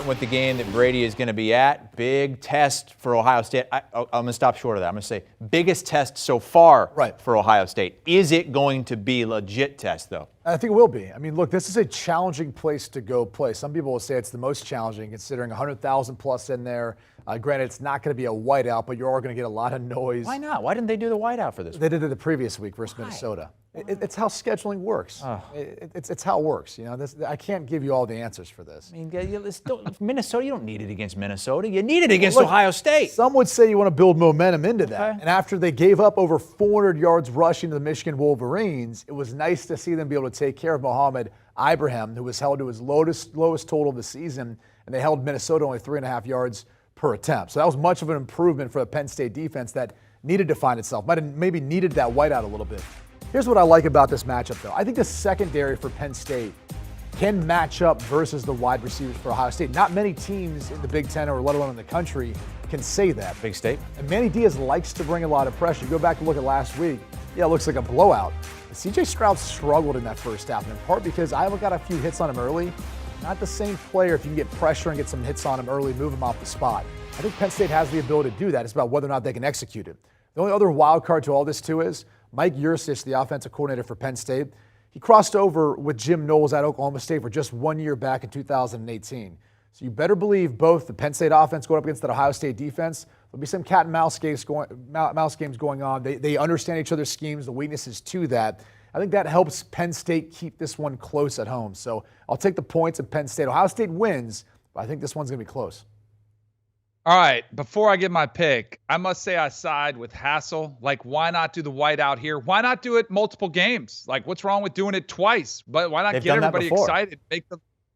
starting with the game that Brady is going to be at. Big test for Ohio State. I'm going to stop short of that. I'm going to say biggest test so far for Ohio State. Is it going to be a legit test, though? I think it will be. I mean, look, this is a challenging place to go play. Some people will say it's the most challenging, considering 100,000 plus in there. Granted, it's not going to be a whiteout, but you are going to get a lot of noise. Why not? Why didn't they do the whiteout for this? They did it the previous week versus Minnesota. It's how scheduling works. Oh. It's how it works. You know, I can't give you all the answers for this. I mean, Minnesota, you don't need it against Minnesota. You need it against Ohio State. Some would say you want to build momentum into that. And after they gave up over 400 yards rushing to the Michigan Wolverines, it was nice to see them be able to take care of Mohamed Ibrahim, who was held to his lowest total of the season, and they held Minnesota only 3.5 yards per attempt. So that was much of an improvement for the Penn State defense that needed to find itself. Maybe needed that whiteout a little bit. Here's what I like about this matchup, though. I think the secondary for Penn State can match up versus the wide receivers for Ohio State. Not many teams in the Big Ten, or let alone in the country, can say that. Big State. And Manny Diaz likes to bring a lot of pressure. You go back and look at last week, yeah, it looks like a blowout. C.J. Stroud struggled in that first half, in part because Iowa got a few hits on him early. Not the same player if you can get pressure and get some hits on him early, move him off the spot. I think Penn State has the ability to do that. It's about whether or not they can execute it. The only other wild card to all this, too, is Mike Yurcich, the offensive coordinator for Penn State. He crossed over with Jim Knowles at Oklahoma State for just 1 year back in 2018. So you better believe both the Penn State offense going up against that Ohio State defense, there'll be some cat and mouse games going on. They understand each other's schemes, the weaknesses to that. I think that helps Penn State keep this one close at home. So I'll take the points of Penn State. Ohio State wins, but I think this one's going to be close. All right, before I give my pick, I must say I side with Hassel. Like, why not do the whiteout here? Why not do it multiple games? Like, what's wrong with doing it twice? But why not get everybody excited?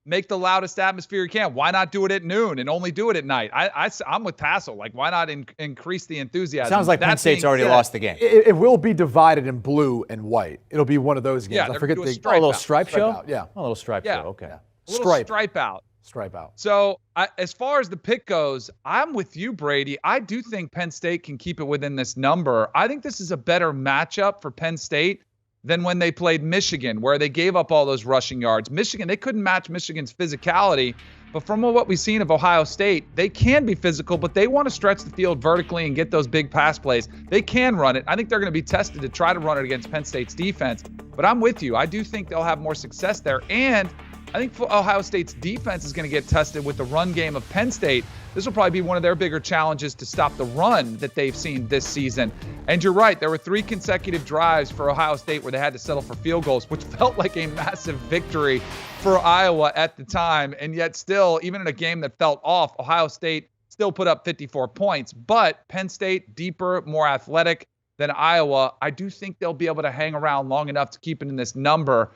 Make the loudest atmosphere you can. Why not do it at noon and only do it at night? I'm with Hassel. Like, why not increase the enthusiasm? Sounds like Penn State's already lost the game. It will be divided in blue and white. It'll be one of those games. Yeah, I forget a little stripe show? Yeah. A little stripe show, okay. Yeah. A little stripe out. Stripe out. So as far as the pick goes, I'm with you, Brady. I do think Penn State can keep it within this number. I think this is a better matchup for Penn State than when they played Michigan, where they gave up all those rushing yards. Michigan, they couldn't match Michigan's physicality. But from what we've seen of Ohio State, they can be physical, but they want to stretch the field vertically and get those big pass plays. They can run it. I think they're going to be tested to try to run it against Penn State's defense. But I'm with you. I do think they'll have more success there. And I think Ohio State's defense is going to get tested with the run game of Penn State. This will probably be one of their bigger challenges to stop the run that they've seen this season. And you're right, there were 3 consecutive drives for Ohio State where they had to settle for field goals, which felt like a massive victory for Iowa at the time. And yet still, even in a game that felt off, Ohio State still put up 54 points. But Penn State, deeper, more athletic than Iowa, I do think they'll be able to hang around long enough to keep it in this number.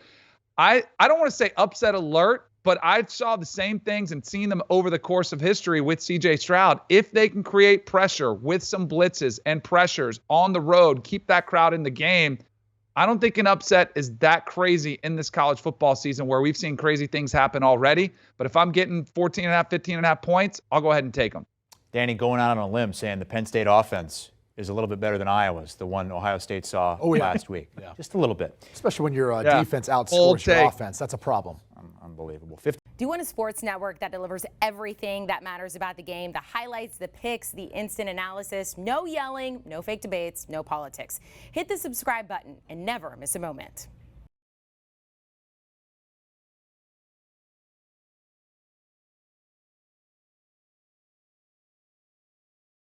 I don't want to say upset alert, but I saw the same things and seen them over the course of history with C.J. Stroud. If they can create pressure with some blitzes and pressures on the road, keep that crowd in the game, I don't think an upset is that crazy in this college football season where we've seen crazy things happen already. But if I'm getting 14.5, 15.5 points, I'll go ahead and take them. Danny, going out on a limb, saying the Penn State offense is a little bit better than Iowa's, the one Ohio State saw last week. Yeah. Just a little bit. Especially when your defense outscores your offense. That's a problem. Unbelievable. Do you want a sports network that delivers everything that matters about the game? The highlights, the picks, the instant analysis. No yelling, no fake debates, no politics. Hit the subscribe button and never miss a moment.